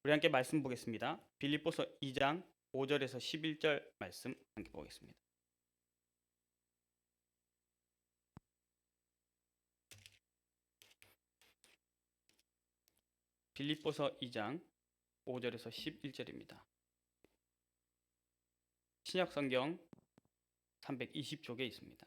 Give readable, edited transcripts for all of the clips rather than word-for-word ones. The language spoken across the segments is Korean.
우리 함께 말씀 보겠습니다. 빌립보서 2장 5절에서 11절 말씀 함께 보겠습니다. 빌립보서 2장 5절에서 11절입니다. 신약 성경 320쪽에 있습니다.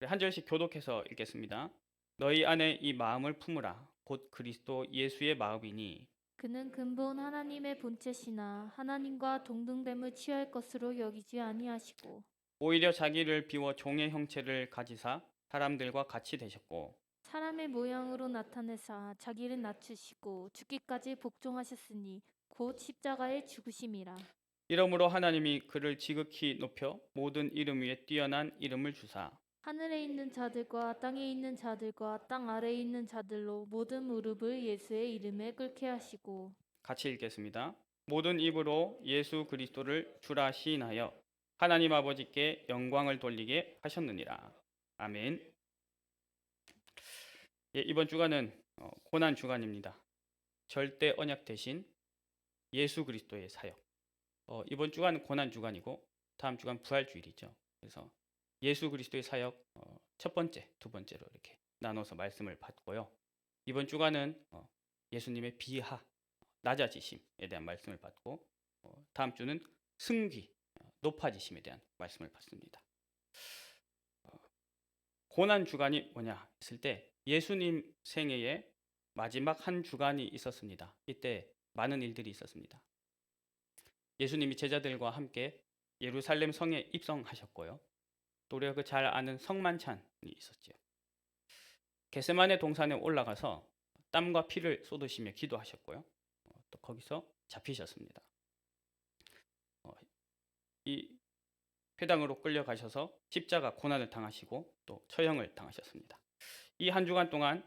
한 절씩 교독해서 읽겠습니다. 너희 안에 이 마음을 품으라. 곧 그리스도 예수의 마음이니 그는 근본 하나님의 본체시나 하나님과 동등됨을 취할 것으로 여기지 아니하시고 오히려 자기를 비워 종의 형체를 가지사 사람들과 같이 되셨고 사람의 모양으로 나타내사 자기를 낮추시고 죽기까지 복종하셨으니 곧 십자가에 죽으심이라. 이러므로 하나님이 그를 지극히 높여 모든 이름 위에 뛰어난 이름을 주사 하늘에 있는 자들과 땅에 있는 자들과 땅 아래에 있는 자들로 모든 무릎을 예수의 이름에 꿇게 하시고 같이 읽겠습니다. 모든 입으로 예수 그리스도를 주라 시인하여 하나님 아버지께 영광을 돌리게 하셨느니라. 아멘. 예, 이번 주간은 고난 주간입니다. 절대 언약 대신 예수 그리스도의 사역. 이번 주간은 고난 주간이고 다음 주간 부활 주일이죠. 그래서 예수 그리스도의 사역 첫 번째, 두 번째로 이렇게 나눠서 말씀을 받고요. 이번 주간은 예수님의 비하, 낮아지심에 대한 말씀을 받고 다음 주는 승귀, 높아지심에 대한 말씀을 받습니다. 고난 주간이 뭐냐 했을 때 예수님 생애의 마지막 한 주간이 있었습니다. 이때 많은 일들이 있었습니다. 예수님이 제자들과 함께 예루살렘 성에 입성하셨고요. 또 우리가 그 잘 아는 성만찬이 있었죠. 겟세마네 동산에 올라가서 땀과 피를 쏟으시며 기도하셨고요. 또 거기서 잡히셨습니다. 이 회당으로 끌려가셔서 십자가 고난을 당하시고 또 처형을 당하셨습니다. 이 한 주간 동안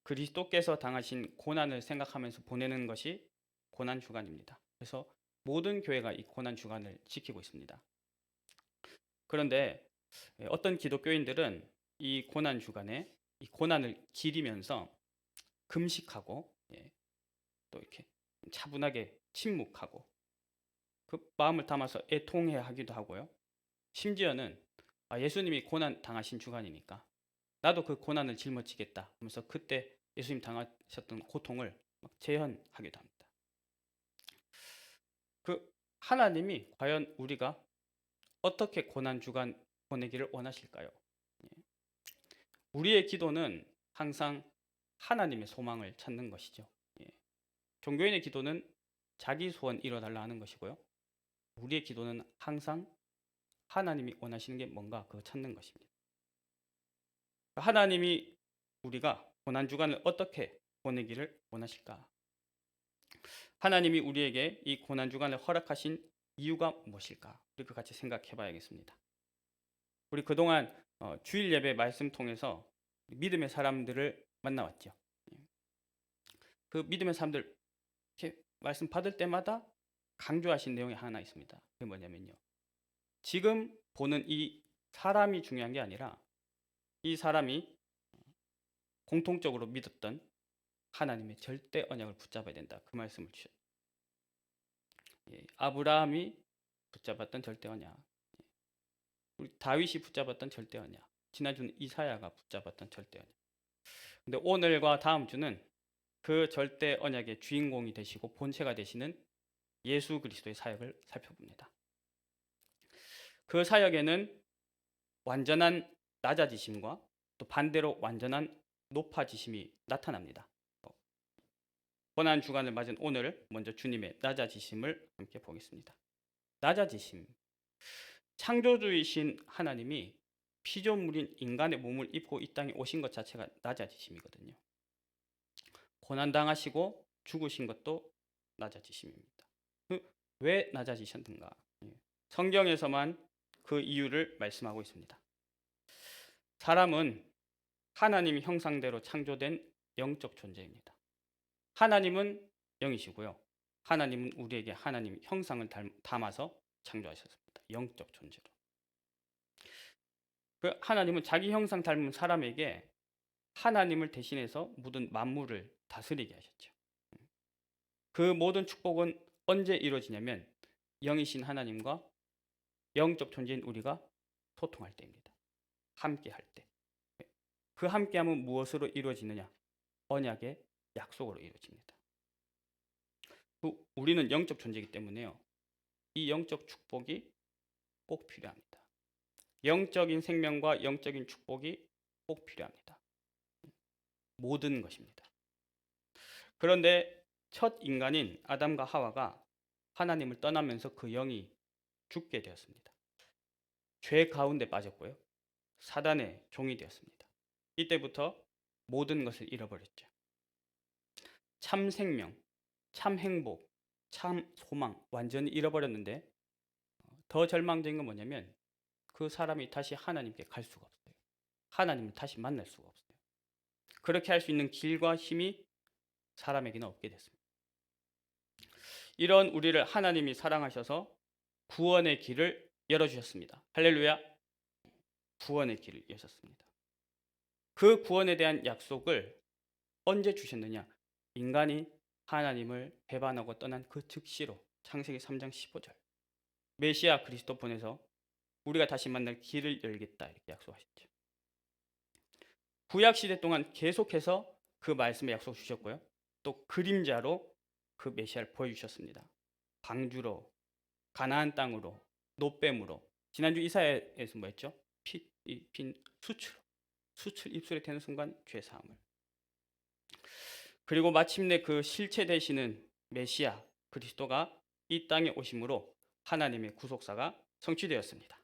그리스도께서 당하신 고난을 생각하면서 보내는 것이 고난 주간입니다. 그래서 모든 교회가 이 고난 주간을 지키고 있습니다. 그런데 어떤 기독교인들은 이 고난 주간에 이 고난을 기리면서 금식하고 또 이렇게 차분하게 침묵하고 그 마음을 담아서 애통해 하기도 하고요. 심지어는 예수님이 고난 당하신 주간이니까 나도 그 고난을 짊어지겠다 하면서 그때 예수님 당하셨던 고통을 막 재현하기도 합니다. 그 하나님이 과연 우리가 어떻게 고난 주간 보내기를 원하실까요? 우리의 기도는 항상 하나님의 소망을 찾는 것이죠. 종교인의 기도는 자기 소원 이뤄달라 하는 것이고요. 우리의 기도는 항상 하나님이 원하시는 게 뭔가 그거 찾는 것입니다. 하나님이 우리가 고난 주간을 어떻게 보내기를 원하실까? 하나님이 우리에게 이 고난 주간을 허락하신 이유가 무엇일까? 우리 그 같이 생각해 봐야겠습니다. 우리 그동안 주일 예배 말씀 통해서 믿음의 사람들을 만나왔죠. 그 믿음의 사람들 이렇게 말씀 받을 때마다 강조하신 내용이 하나 있습니다. 그게 뭐냐면요. 지금 보는 이 사람이 중요한 게 아니라 이 사람이 공통적으로 믿었던 하나님의 절대 언약을 붙잡아야 된다. 그 말씀을 주셨죠. 아브라함이 붙잡았던 절대 언약, 우리 다윗이 붙잡았던 절대 언약, 지난주는 이사야가 붙잡았던 절대 언약. 근데 오늘과 다음 주는 그 절대 언약의 주인공이 되시고 본체가 되시는 예수 그리스도의 사역을 살펴봅니다. 그 사역에는 완전한 낮아지심과 또 반대로 완전한 높아지심이 나타납니다. 고난 주간을 맞은 오늘 먼저 주님의 낮아지심을 함께 보겠습니다. 낮아지심. 창조주이신 하나님이 피조물인 인간의 몸을 입고 이 땅에 오신 것 자체가 낮아지심이거든요. 고난당하시고 죽으신 것도 낮아지심입니다. 왜 낮아지셨는가? 성경에서만 그 이유를 말씀하고 있습니다. 사람은 하나님 형상대로 창조된 영적 존재입니다. 하나님은 영이시고요. 하나님은 우리에게 하나님 형상을 담아서 창조하셨습니다. 영적 존재로. 그 하나님은 자기 형상 닮은 사람에게 하나님을 대신해서 모든 만물을 다스리게 하셨죠. 그 모든 축복은 언제 이루어지냐면 영이신 하나님과 영적 존재인 우리가 소통할 때입니다. 함께 할 때. 그 함께함은 무엇으로 이루어지느냐? 언약의 약속으로 이루어집니다. 우리는 영적 존재이기 때문에요. 이 영적 축복이 꼭 필요합니다. 영적인 생명과 영적인 축복이 꼭 필요합니다. 모든 것입니다. 그런데 첫 인간인 아담과 하와가 하나님을 떠나면서 그 영이 죽게 되었습니다. 죄 가운데 빠졌고요. 사단의 종이 되었습니다. 이때부터 모든 것을 잃어버렸죠. 참 생명, 참 행복, 참 소망 완전히 잃어버렸는데 더 절망적인 건 뭐냐면 그 사람이 다시 하나님께 갈 수가 없어요. 하나님을 다시 만날 수가 없어요. 그렇게 할 수 있는 길과 힘이 사람에게는 없게 됐습니다. 이런 우리를 하나님이 사랑하셔서 구원의 길을 열어주셨습니다. 할렐루야. 구원의 길을 여셨습니다. 그 구원에 대한 약속을 언제 주셨느냐? 인간이 하나님을 배반하고 떠난 그 즉시로 창세기 3장 15절 메시아 그리스도 보내서 우리가 다시 만날 길을 열겠다 이렇게 약속하셨죠. 구약 시대 동안 계속해서 그 말씀의 약속 주셨고요. 또 그림자로 그 메시아를 보여주셨습니다. 방주로, 가나안 땅으로, 노뱀으로. 지난주 이사야에서 뭐였죠? 핀 수출 입술에 대는 순간 죄 사함을. 그리고 마침내 그 실체 되시는 메시아 그리스도가 이 땅에 오심으로 하나님의 구속사가 성취되었습니다.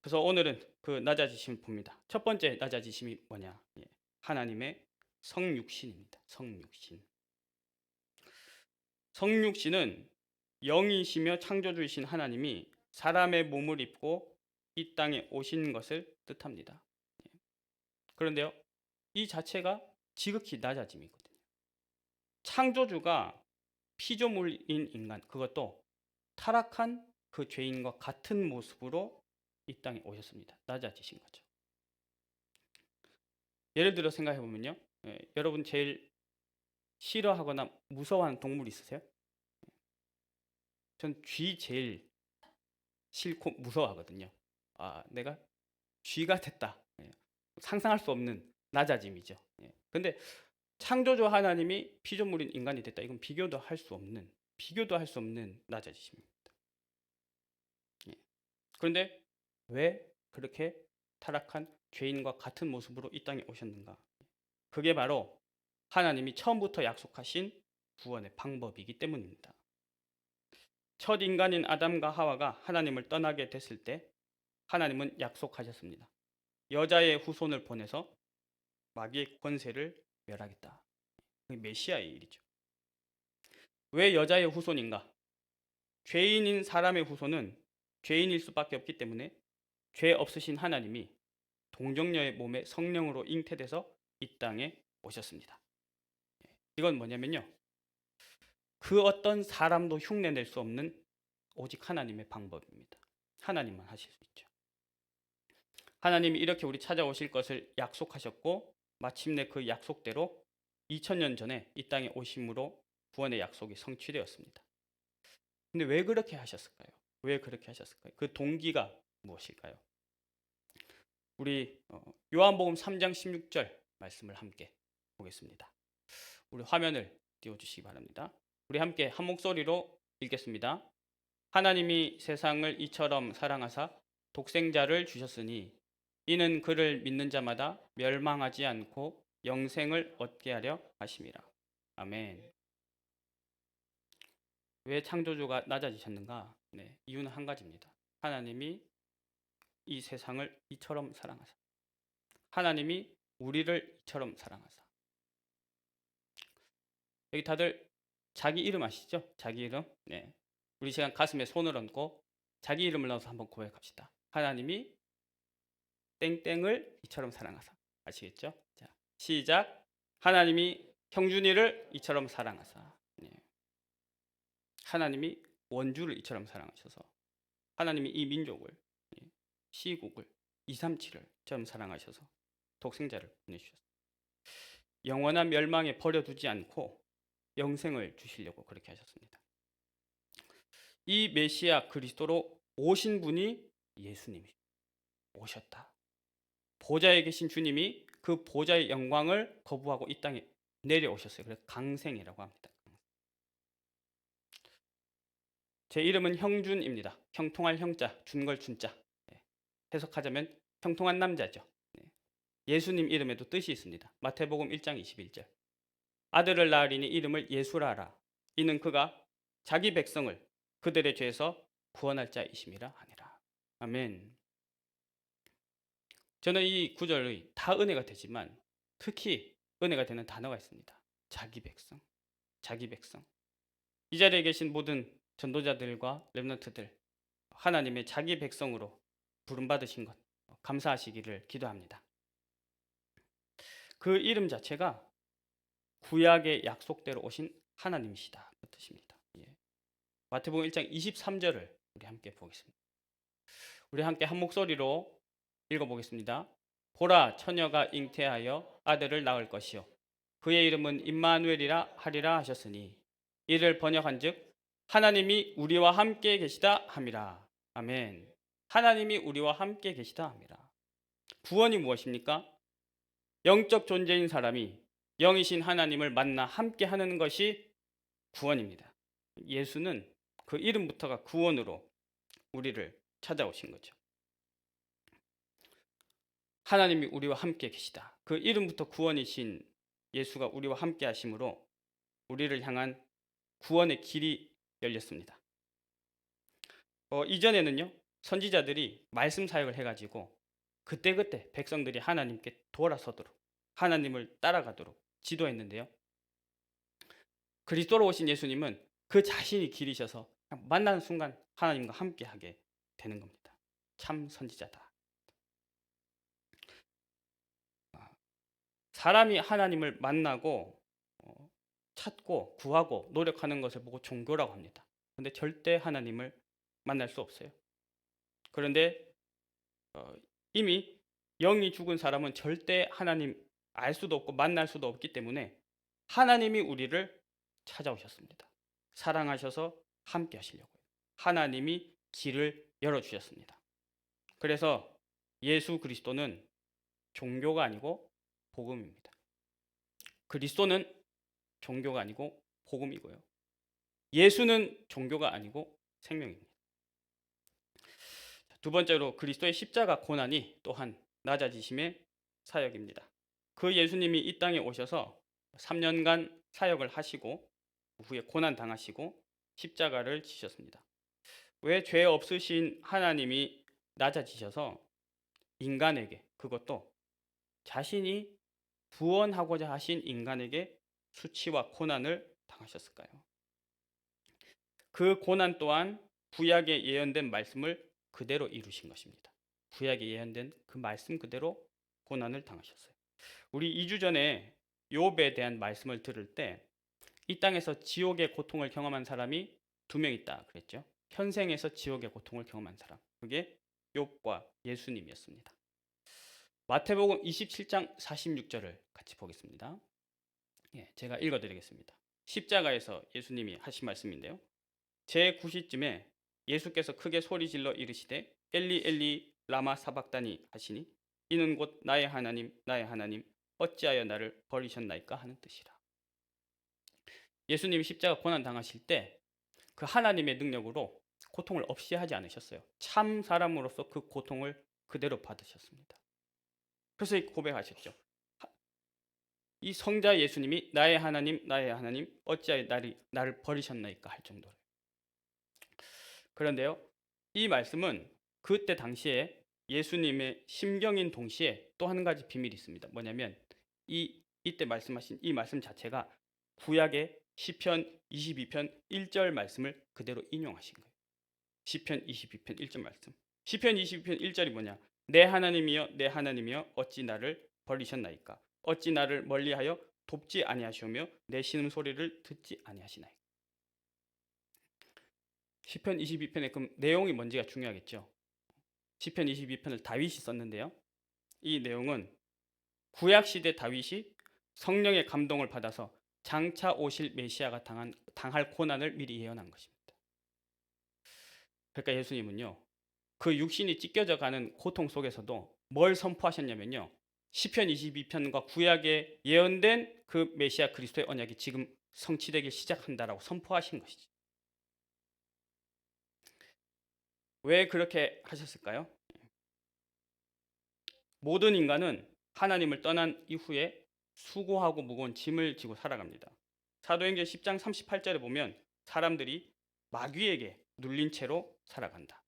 그래서 오늘은 그 낮아지심을 봅니다. 첫 번째 낮아지심이 뭐냐? 하나님의 성육신입니다. 성육신. 성육신은 영이시며 창조주이신 하나님이 사람의 몸을 입고 이 땅에 오신 것을 뜻합니다. 그런데요, 이 자체가 지극히 낮아짐이거든요. 창조주가 피조물인 인간, 그것도 타락한 그 죄인과 같은 모습으로 이 땅에 오셨습니다. 낮아지신 거죠. 예를 들어 생각해 보면요, 여러분 제일 싫어하거나 무서워하는 동물 있으세요? 전 쥐 제일 싫고 무서워하거든요. 아, 내가 쥐가 됐다. 상상할 수 없는 낮아짐이죠. 근데 창조주 하나님이 피조물인 인간이 됐다. 이건 비교도 할 수 없는 낮아지십니다. 그런데 왜 그렇게 타락한 죄인과 같은 모습으로 이 땅에 오셨는가? 그게 바로 하나님이 처음부터 약속하신 구원의 방법이기 때문입니다. 첫 인간인 아담과 하와가 하나님을 떠나게 됐을 때 하나님은 약속하셨습니다. 여자의 후손을 보내서 마귀의 권세를 멸하겠다. 메시아의 일이죠. 왜 여자의 후손인가? 죄인인 사람의 후손은 죄인일 수밖에 없기 때문에 죄 없으신 하나님이 동정녀의 몸에 성령으로 잉태돼서 이 땅에 오셨습니다. 이건 뭐냐면요, 그 어떤 사람도 흉내낼 수 없는 오직 하나님의 방법입니다. 하나님만 하실 수 있죠. 하나님이 이렇게 우리 찾아오실 것을 약속하셨고 마침내 그 약속대로 2000년 전에 이 땅에 오심으로 구원의 약속이 성취되었습니다. 근데 왜 그렇게 하셨을까요? 왜 그렇게 하셨을까요? 그 동기가 무엇일까요? 우리 요한복음 3장 16절 말씀을 함께 보겠습니다. 우리 화면을 띄워주시기 바랍니다. 우리 함께 한 목소리로 읽겠습니다. 하나님이 세상을 이처럼 사랑하사 독생자를 주셨으니 이는 그를 믿는 자마다 멸망하지 않고 영생을 얻게 하려 하심이라. 아멘. 왜 창조주가 낮아지셨는가? 이유는 한 가지입니다. 하나님이 이 세상을 이처럼 사랑하사. 하나님이 우리를 이처럼 사랑하사. 여기 다들 자기 이름 아시죠? 자기 이름. 우리 시간 가슴에 손을 얹고 자기 이름을 넣어서 한번 고백합시다. 하나님이 땡땡을 이처럼 사랑하사. 아시겠죠? 자, 시작. 하나님이 형준이를 이처럼 사랑하사. 하나님이 원주를 이처럼 사랑하셔서 하나님이 이 민족을, 시국을, 237을 이처럼 사랑하셔서 독생자를 보내주셨습니다. 영원한 멸망에 버려두지 않고 영생을 주시려고 그렇게 하셨습니다. 이 메시아 그리스도로 오신 분이 예수님이 오셨다. 보좌에 계신 주님이 그 보좌의 영광을 거부하고 이 땅에 내려오셨어요. 그래서 강생이라고 합니다. 제 이름은 형준입니다. 형통할 형자, 준걸 준자. 해석하자면 형통한 남자죠. 예수님 이름에도 뜻이 있습니다. 마태복음 1장 21절. 아들을 낳으리니 이름을 예수라 하라. 이는 그가 자기 백성을 그들의 죄에서 구원할 자이심이라 하니라. 아멘. 저는 이 구절이 다 은혜가 되지만 특히 은혜가 되는 단어가 있습니다. 자기 백성. 자기 백성. 이 자리에 계신 모든 전도자들과 렘넌트들, 하나님의 자기 백성으로 부름받으신 것 감사하시기를 기도합니다. 그 이름 자체가 구약의 약속대로 오신 하나님이시다 그 뜻입니다. 마태복음 1장 23절을 우리 함께 보겠습니다. 우리 함께 한 목소리로 읽어보겠습니다. 보라, 처녀가 잉태하여 아들을 낳을 것이요 그의 이름은 임마누엘이라 하리라 하셨으니 이를 번역한즉 하나님이 우리와 함께 계시다 함이라. 아멘. 하나님이 우리와 함께 계시다 함이라. 구원이 무엇입니까? 영적 존재인 사람이 영이신 하나님을 만나 함께 하는 것이 구원입니다. 예수는 그 이름부터가 구원으로 우리를 찾아오신 거죠. 하나님이 우리와 함께 계시다. 그 이름부터 구원이신 예수가 우리와 함께 하심으로 우리를 향한 구원의 길이 열렸습니다. 이전에는요, 선지자들이 말씀 사역을 해가지고 그때그때 백성들이 하나님께 돌아서도록 하나님을 따라가도록 지도했는데요. 그리스도로 오신 예수님은 그 자신이 길이셔서 만나는 순간 하나님과 함께하게 되는 겁니다. 참 선지자다. 사람이 하나님을 만나고 찾고 구하고 노력하는 것을 보고 종교라고 합니다. 그런데 절대 하나님을 만날 수 없어요. 그런데 이미 영이 죽은 사람은 절대 하나님 알 수도 없고 만날 수도 없기 때문에 하나님이 우리를 찾아오셨습니다. 사랑하셔서 함께 하시려고요. 하나님이 길을 열어주셨습니다. 그래서 예수 그리스도는 종교가 아니고 복음입니다. 그리스도는 종교가 아니고 복음이고요. 예수는 종교가 아니고 생명입니다. 두 번째로 그리스도의 십자가 고난이 또한 낮아지심의 사역입니다. 그 예수님이 이 땅에 오셔서 3년간 사역을 하시고 후에 고난 당하시고 십자가를 지셨습니다. 왜 죄 없으신 하나님이 낮아지셔서 인간에게, 그것도 자신이 구원하고자 하신 인간에게 수치와 고난을 당하셨을까요? 그 고난 또한 구약에 예언된 말씀을 그대로 이루신 것입니다. 구약에 예언된 그 말씀 그대로 고난을 당하셨어요. 우리 2주 전에 욥에 대한 말씀을 들을 때 이 땅에서 지옥의 고통을 경험한 사람이 2명 있다 그랬죠. 현생에서 지옥의 고통을 경험한 사람, 그게 욥과 예수님이었습니다. 마태복음 27장 46절을 같이 보겠습니다. 제가 읽어드리겠습니다. 십자가에서 예수님이 하신 말씀인데요. 제9시쯤에 예수께서 크게 소리질러 이르시되 엘리 엘리 라마 사박다니 하시니 이는 곧 나의 하나님 나의 하나님 어찌하여 나를 버리셨나이까 하는 뜻이라. 예수님이 십자가 고난 당하실 때 그 하나님의 능력으로 고통을 없이 하지 않으셨어요. 참 사람으로서 그 고통을 그대로 받으셨습니다. 그래서 고백하셨죠. 이 성자 예수님이 나의 하나님 어찌하여 나를 버리셨나이까 할 정도로. 그런데요, 이 말씀은 그때 당시에 예수님의 심경인 동시에 또 한 가지 비밀이 있습니다. 뭐냐면 이때 말씀하신 이 말씀 자체가 구약의 시편 22편 1절 말씀을 그대로 인용하신 거예요. 시편 22편 1절 말씀. 시편 22편 1절이 뭐냐? 내 하나님이여 내 하나님이여 어찌 나를 버리셨나이까? 어찌 나를 멀리하여 돕지 아니하시오며 내 신음소리를 듣지 아니하시나이까? 시편 22편의 그 내용이 뭔지가 중요하겠죠. 시편 22편을 다윗이 썼는데요. 이 내용은 구약시대 다윗이 성령의 감동을 받아서 장차 오실 메시아가 당할 고난을 미리 예언한 것입니다. 그러니까 예수님은요, 그 육신이 찢겨져 가는 고통 속에서도 뭘 선포하셨냐면요, 시편 22편과 구약에 예언된 그 메시아 그리스도의 언약이 지금 성취되기 시작한다라고 선포하신 것이지. 왜 그렇게 하셨을까요? 모든 인간은 하나님을 떠난 이후에 수고하고 무거운 짐을 지고 살아갑니다. 사도행전 10장 38절에 보면 사람들이 마귀에게 눌린 채로 살아간다.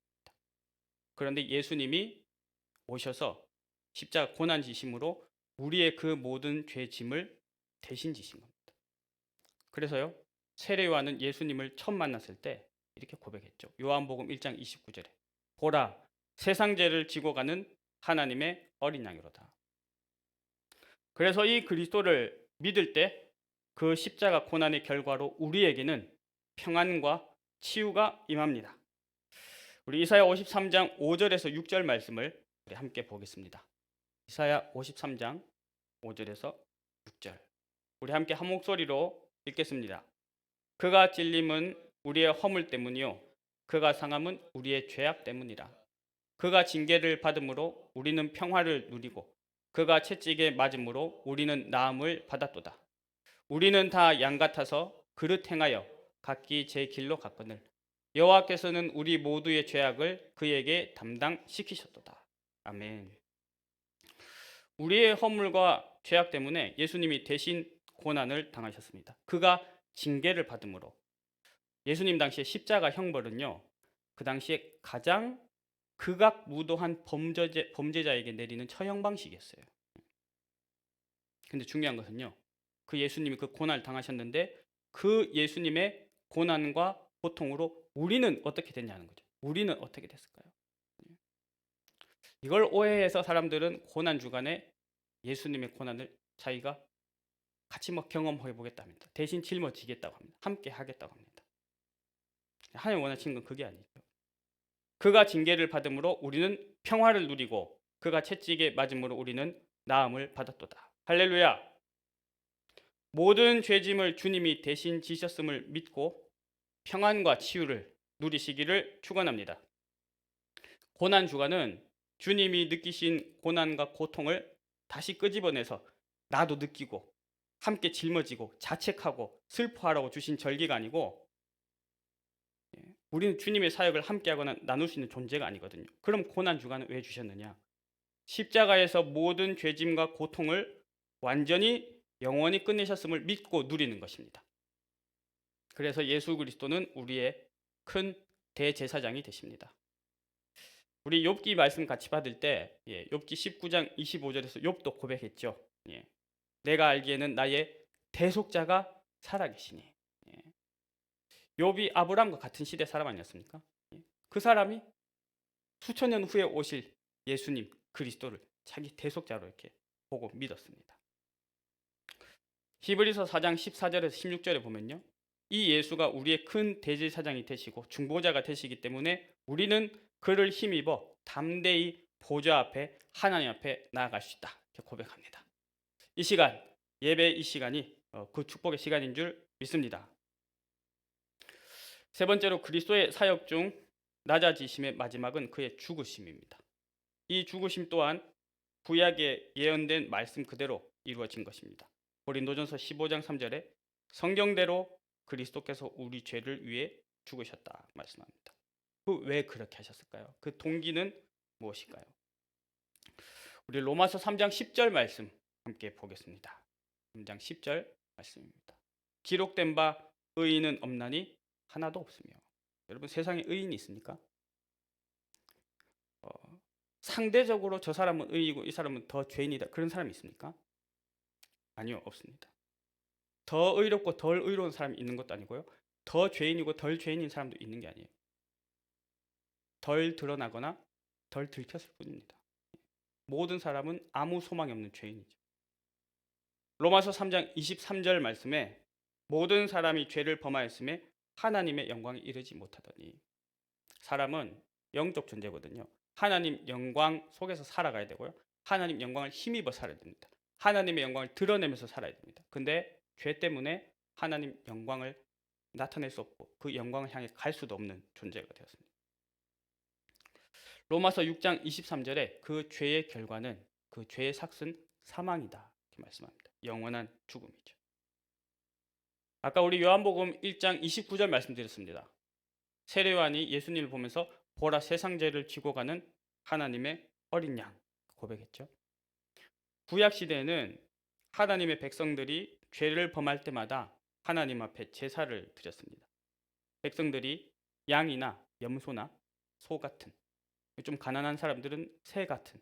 그런데 예수님이 오셔서 십자가 고난 지심으로 우리의 그 모든 죄 짐을 대신 지신 겁니다. 그래서요, 세례 요한은 예수님을 처음 만났을 때 이렇게 고백했죠. 요한복음 1장 29절에 보라, 세상 죄를 지고 가는 하나님의 어린 양이로다. 그래서 이 그리스도를 믿을 때 그 십자가 고난의 결과로 우리에게는 평안과 치유가 임합니다. 우리 이사야 53장 5절에서 6절 말씀을 우리 함께 보겠습니다. 이사야 53장 5절에서 6절. 우리 함께 한 목소리로 읽겠습니다. 그가 찔림은 우리의 허물 때문이요 그가 상함은 우리의 죄악 때문이라. 그가 징계를 받음으로 우리는 평화를 누리고 그가 채찍에 맞음으로 우리는 나음을 받았도다. 우리는 다 양 같아서 그릇 행하여 각기 제 길로 갔거늘 여호와께서는 우리 모두의 죄악을 그에게 담당시키셨도다. 아멘. 우리의 허물과 죄악 때문에 예수님이 대신 고난을 당하셨습니다. 그가 징계를 받음으로. 예수님 당시에 십자가 형벌은요, 그 당시에 가장 극악무도한 범죄자에게 내리는 처형 방식이었어요. 근데 중요한 것은요, 그 예수님이 그 고난을 당하셨는데 그 예수님의 고난과 고통으로 우리는 어떻게 됐냐는 거죠. 우리는 어떻게 됐을까요? 이걸 오해해서 사람들은 고난 주간에 예수님의 고난을 자기가 같이 경험해 보겠답니다. 대신 짊어지겠다고 합니다. 함께 하겠다고 합니다. 하나님 원하시는 건 그게 아니죠. 그가 징계를 받음으로 우리는 평화를 누리고 그가 채찍에 맞음으로 우리는 나음을 받았도다. 할렐루야. 모든 죄짐을 주님이 대신 지셨음을 믿고 평안과 치유를 누리시기를 축원합니다. 고난 주간은 주님이 느끼신 고난과 고통을 다시 끄집어내서 나도 느끼고 함께 짊어지고 자책하고 슬퍼하라고 주신 절기가 아니고, 우리는 주님의 사역을 함께하거나 나눌 수 있는 존재가 아니거든요. 그럼 고난 주간은 왜 주셨느냐? 십자가에서 모든 죄짐과 고통을 완전히 영원히 끝내셨음을 믿고 누리는 것입니다. 그래서 예수 그리스도는 우리의 큰 대제사장이 되십니다. 우리 욥기 말씀 같이 받을 때 욥기 19장 25절에서 욥도 고백했죠. 내가 알기에는 나의 대속자가 살아계시니. 욥이 아브라함과 같은 시대 사람 아니었습니까? 그 사람이 수천 년 후에 오실 예수님 그리스도를 자기 대속자로 이렇게 보고 믿었습니다. 히브리서 4장 14절에서 16절에 보면요, 이 예수가 우리의 큰 대제사장이 되시고 중보자가 되시기 때문에 우리는 그를 힘입어 담대히 보좌 앞에 하나님 앞에 나아갈 수 있다 이렇게 고백합니다. 이 시간, 예배 이 시간이 그 축복의 시간인 줄 믿습니다. 세 번째로 그리스도의 사역 중 낮아지심의 마지막은 그의 죽으심입니다. 이 죽으심 또한 구약에 예언된 말씀 그대로 이루어진 것입니다. 고린도전서 15장 3절에 성경대로 그리스도께서 우리 죄를 위해 죽으셨다 말씀합니다. 왜 그렇게 하셨을까요? 그 동기는 무엇일까요? 우리 로마서 3장 10절 말씀 함께 보겠습니다. 3장 10절 말씀입니다. 기록된 바 의인은 없나니 하나도 없으며. 여러분, 세상에 의인이 있습니까? 상대적으로 저 사람은 의이고 이 사람은 더 죄인이다, 그런 사람이 있습니까? 아니요, 없습니다. 더 의롭고 덜 의로운 사람이 있는 것도 아니고요, 더 죄인이고 덜 죄인인 사람도 있는 게 아니에요. 덜 드러나거나 덜 들켰을 뿐입니다. 모든 사람은 아무 소망이 없는 죄인이죠. 로마서 3장 23절 말씀에 모든 사람이 죄를 범하였음에 하나님의 영광에 이르지 못하더니. 사람은 영적 존재거든요. 하나님 영광 속에서 살아가야 되고요, 하나님 영광을 힘입어 살아야 됩니다. 하나님의 영광을 드러내면서 살아야 됩니다. 근데 죄 때문에 하나님 영광을 나타낼 수 없고 그 영광을 향해 갈 수도 없는 존재가 되었습니다. 로마서 6장 23절에 그 죄의 결과는 그 죄의 삭은 사망이다 이렇게 말씀합니다. 영원한 죽음이죠. 아까 우리 요한복음 1장 29절 말씀드렸습니다. 세례요한이 예수님을 보면서 보라 세상 죄를 지고 가는 하나님의 어린 양 고백했죠. 구약 시대에는 하나님의 백성들이 죄를 범할 때마다 하나님 앞에 제사를 드렸습니다. 백성들이 양이나 염소나 소 같은, 좀 가난한 사람들은 새 같은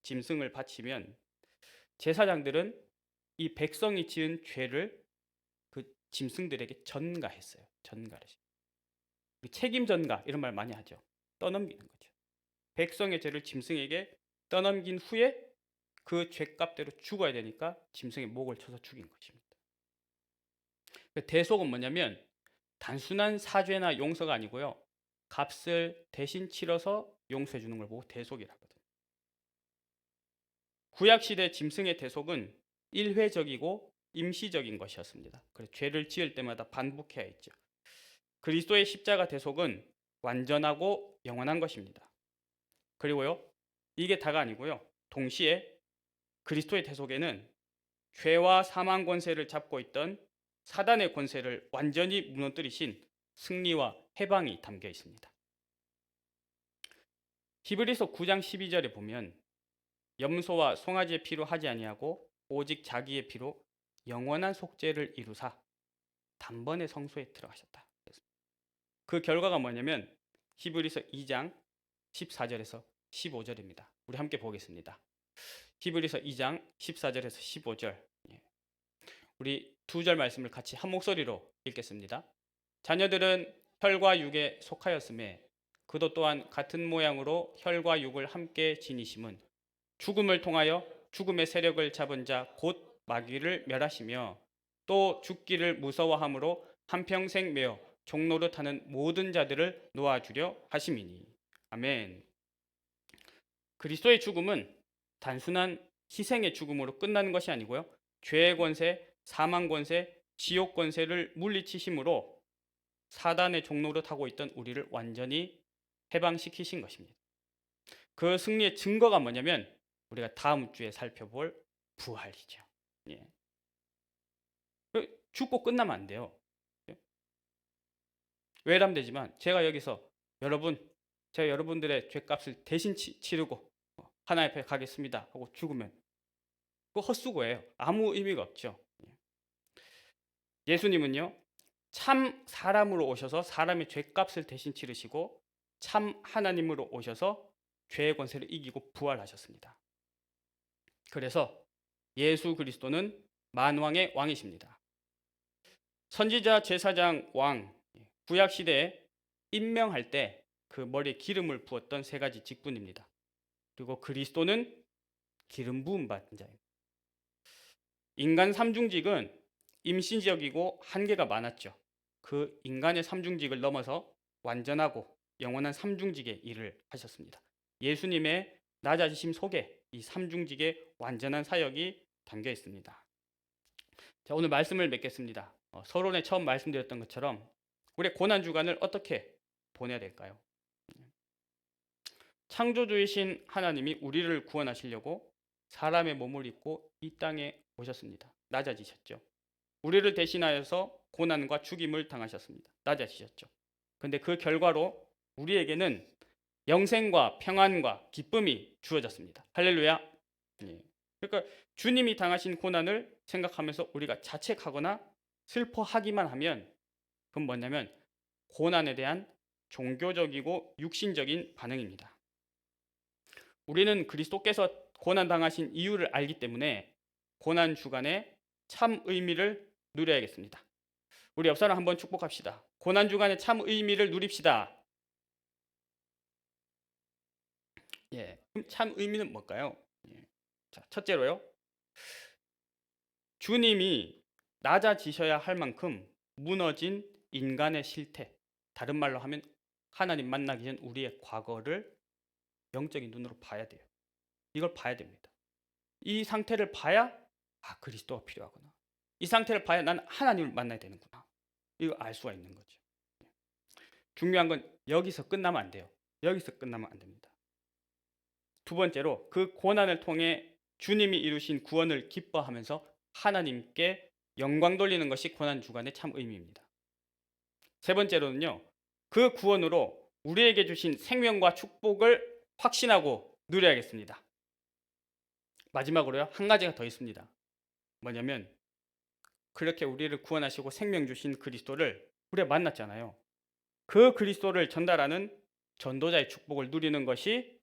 짐승을 바치면 제사장들은 이 백성이 지은 죄를 그 짐승들에게 전가했어요. 전가를. 책임 전가 이런 말 많이 하죠. 떠넘기는 거죠. 백성의 죄를 짐승에게 떠넘긴 후에 그 죄값대로 죽어야 되니까 짐승의 목을 쳐서 죽인 것입니다. 대속은 뭐냐면 단순한 사죄나 용서가 아니고요. 값을 대신 치러서 용서해 주는 걸 보고 대속이라 하거든요. 구약시대 짐승의 대속은 일회적이고 임시적인 것이었습니다. 그래서 죄를 지을 때마다 반복해야 했죠. 그리스도의 십자가 대속은 완전하고 영원한 것입니다. 그리고요, 이게 다가 아니고요. 동시에 그리스도의 대속에는 죄와 사망 권세를 잡고 있던 사단의 권세를 완전히 무너뜨리신 승리와 해방이 담겨 있습니다. 히브리서 9장 12절에 보면 염소와 송아지의 피로 하지 아니하고 오직 자기의 피로 영원한 속죄를 이루사 단번에 성소에 들어가셨다. 그 결과가 뭐냐면 히브리서 2장 14절에서 15절입니다. 우리 함께 보겠습니다. 히브리서 2장 14절에서 15절. 우리 두 절 말씀을 같이 한 목소리로 읽겠습니다. 자녀들은 혈과 육에 속하였음에 그도 또한 같은 모양으로 혈과 육을 함께 지니심은 죽음을 통하여 죽음의 세력을 잡은 자 곧 마귀를 멸하시며 또 죽기를 무서워함으로 한평생 매어 종노릇하는 모든 자들을 놓아주려 하심이니. 아멘. 그리스도의 죽음은 단순한 희생의 죽음으로 끝나는 것이 아니고요. 죄의 권세, 사망 권세, 지옥 권세를 물리치심으로 사단의 종노릇하고 있던 우리를 완전히 해방시키신 것입니다. 그 승리의 증거가 뭐냐면 우리가 다음 주에 살펴볼 부활이죠. 예. 죽고 끝나면 안 돼요. 외람되지만 제가 여기서 제가 여러분들의 죄값을 대신 치르고 하나님 앞에 가겠습니다 하고 죽으면 그거 헛수고예요. 아무 의미가 없죠. 예수님은요, 참 사람으로 오셔서 사람의 죄값을 대신 치르시고 참 하나님으로 오셔서 죄의 권세를 이기고 부활하셨습니다. 그래서 예수 그리스도는 만왕의 왕이십니다. 선지자, 제사장, 왕, 구약 시대에 임명할 때 그 머리에 기름을 부었던 세 가지 직분입니다. 그리고 그리스도는 기름 부음 받은 자입니다. 인간 삼중직은 임시적이고 한계가 많았죠. 그 인간의 삼중직을 넘어서 완전하고 영원한 삼중직의 일을 하셨습니다. 예수님의 낮아지심 속에 이 삼중직의 완전한 사역이 담겨 있습니다. 자, 오늘 말씀을 맺겠습니다. 서론에 처음 말씀드렸던 것처럼 우리의 고난 주간을 어떻게 보내야 될까요? 창조주이신 하나님이 우리를 구원하시려고 사람의 몸을 입고 이 땅에 오셨습니다. 낮아지셨죠. 우리를 대신하여서 고난과 죽임을 당하셨습니다. 낮아지셨죠. 그런데 그 결과로 우리에게는 영생과 평안과 기쁨이 주어졌습니다. 할렐루야. 그러니까 주님이 당하신 고난을 생각하면서 우리가 자책하거나 슬퍼하기만 하면 그건 뭐냐면 고난에 대한 종교적이고 육신적인 반응입니다. 우리는 그리스도께서 고난 당하신 이유를 알기 때문에 고난 주간에 참 의미를 누려야겠습니다. 우리 옆 사람 한번 축복합시다. 고난 주간에 참 의미를 누립시다. 그럼 참 의미는 뭘까요? 자, 첫째로요. 주님이 낮아지셔야 할 만큼 무너진 인간의 실태, 다른 말로 하면 하나님 만나기 전 우리의 과거를 영적인 눈으로 봐야 돼요. 이걸 봐야 됩니다. 이 상태를 봐야 그리스도가 필요하구나. 이 상태를 봐야 난 하나님을 만나야 되는구나. 이거 알 수가 있는 거죠. 중요한 건 여기서 끝나면 안 돼요. 여기서 끝나면 안 됩니다. 두 번째로 그 고난을 통해 주님이 이루신 구원을 기뻐하면서 하나님께 영광 돌리는 것이 고난 주간의 참 의미입니다. 세 번째로는요, 그 구원으로 우리에게 주신 생명과 축복을 확신하고 누려야겠습니다. 마지막으로요, 한 가지가 더 있습니다. 뭐냐면 그렇게 우리를 구원하시고 생명 주신 그리스도를 우리가 만났잖아요. 그 그리스도를 전달하는 전도자의 축복을 누리는 것이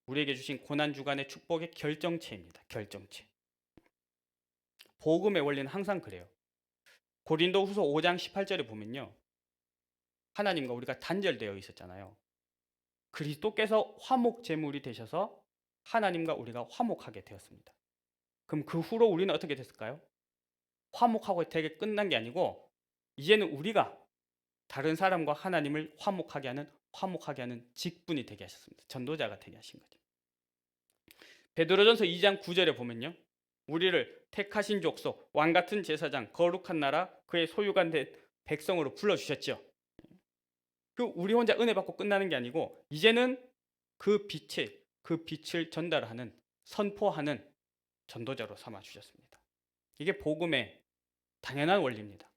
우리에게 주신 고난 주간의 축복의 결정체입니다. 결정체. 복음의 원리는 항상 그래요. 고린도후서 5장 18절에 보면요, 하나님과 우리가 단절되어 있었잖아요. 그리스도께서 화목 제물이 되셔서 하나님과 우리가 화목하게 되었습니다. 그럼 그 후로 우리는 어떻게 됐을까요? 화목하고 되게 끝난 게 아니고 이제는 우리가 다른 사람과 하나님을 화목하게 하는 직분이 되게 하셨습니다. 전도자가 되게 하신 거죠. 베드로전서 2장 9절에 보면요, 우리를 택하신 족속, 왕 같은 제사장, 거룩한 나라, 그의 소유가 된 백성으로 불러주셨죠. 그 우리 혼자 은혜 받고 끝나는 게 아니고 이제는 그 빛을 전달하는, 선포하는 전도자로 삼아 주셨습니다. 이게 복음의 당연한 원리입니다.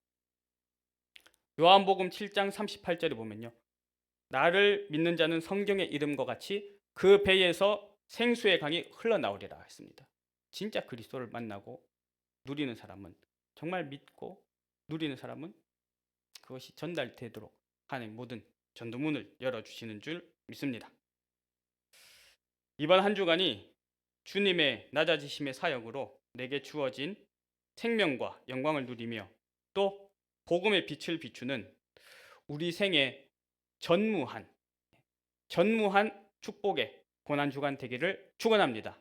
요한복음 7장 38절에 보면요, 나를 믿는 자는 성경의 이름과 같이 그 배에서 생수의 강이 흘러나오리라 했습니다. 진짜 그리스도를 만나고 누리는 사람은, 정말 믿고 누리는 사람은 그것이 전달되도록 하나님 모든 전도문을 열어주시는 줄 믿습니다. 이번 한 주간이 주님의 낮아지심의 사역으로 내게 주어진 생명과 영광을 누리며 또 복음의 빛을 비추는 우리 생의 전무한 축복의 고난주간 되기를 축원합니다.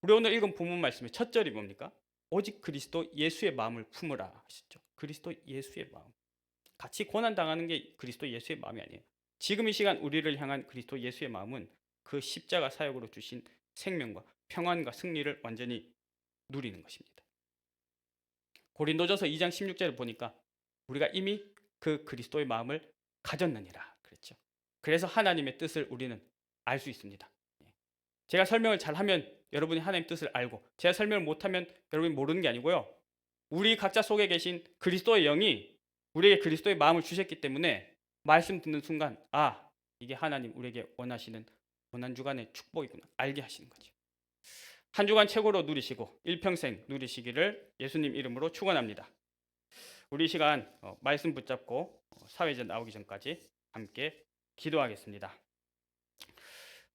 우리 오늘 읽은 본문 말씀의 첫 절이 뭡니까? 오직 그리스도 예수의 마음을 품으라 하셨죠. 그리스도 예수의 마음. 같이 고난당하는 게 그리스도 예수의 마음이 아니에요. 지금 이 시간 우리를 향한 그리스도 예수의 마음은 그 십자가 사역으로 주신 생명과 평안과 승리를 완전히 누리는 것입니다. 고린도전서 2장 16절을 보니까 우리가 이미 그 그리스도의 마음을 가졌느니라 그랬죠. 그래서 하나님의 뜻을 우리는 알 수 있습니다. 제가 설명을 잘하면 여러분이 하나님의 뜻을 알고, 제가 설명을 못하면 여러분이 모르는 게 아니고요, 우리 각자 속에 계신 그리스도의 영이 우리에게 그리스도의 마음을 주셨기 때문에 말씀 듣는 순간 이게 하나님 우리에게 원하시는 고난주간의 축복이구나 알게 하시는 거죠. 한 주간 최고로 누리시고 일평생 누리시기를 예수님 이름으로 축원합니다. 우리 시간 말씀 붙잡고 사회전 나오기 전까지 함께 기도하겠습니다.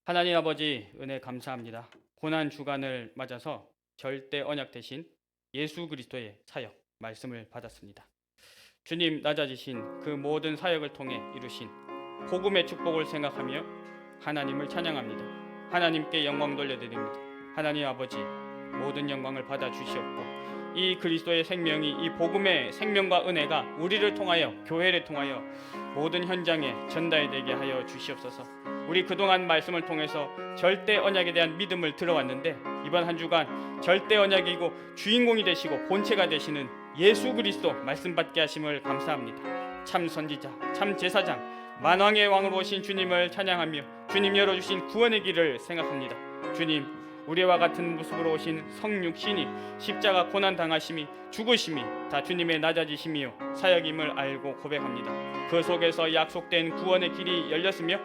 하나님 아버지, 은혜 감사합니다. 고난 주간을 맞아서 절대 언약 되신 예수 그리스도의 사역 말씀을 받았습니다. 주님 낮아지신 그 모든 사역을 통해 이루신 복음의 축복을 생각하며 하나님을 찬양합니다. 하나님께 영광 돌려드립니다. 하나님 아버지, 모든 영광을 받아 주시옵고 이 그리스도의 생명이, 이 복음의 생명과 은혜가 우리를 통하여, 교회를 통하여 모든 현장에 전달되게 하여 주시옵소서. 우리 그동안 말씀을 통해서 절대 언약에 대한 믿음을 들어왔는데 이번 한 주간 절대 언약이고 주인공이 되시고 본체가 되시는 예수 그리스도 말씀 받게 하심을 감사합니다. 참 선지자, 참 제사장, 만왕의 왕으로 오신 주님을 찬양하며 주님 열어주신 구원의 길을 생각합니다. 주님, 우리와 같은 모습으로 오신 성육신이 십자가 고난 당하심이 죽으심이 다 주님의 낮아지심이요 사역임을 알고 고백합니다. 그 속에서 약속된 구원의 길이 열렸으며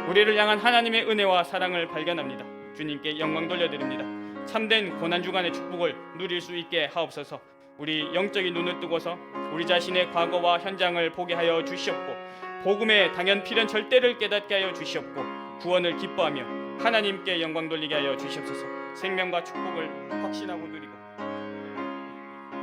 우리를 향한 하나님의 은혜와 사랑을 발견합니다. 주님께 영광 돌려드립니다. 참된 고난주간의 축복을 누릴 수 있게 하옵소서. 우리 영적인 눈을 뜨고서 우리 자신의 과거와 현장을 보게 하여 주시옵고 복음의 당연 필연 절대를 깨닫게 하여 주시옵고 구원을 기뻐하며 하나님께 영광 돌리게 하여 주시옵소서. 생명과 축복을 확신하고 누리고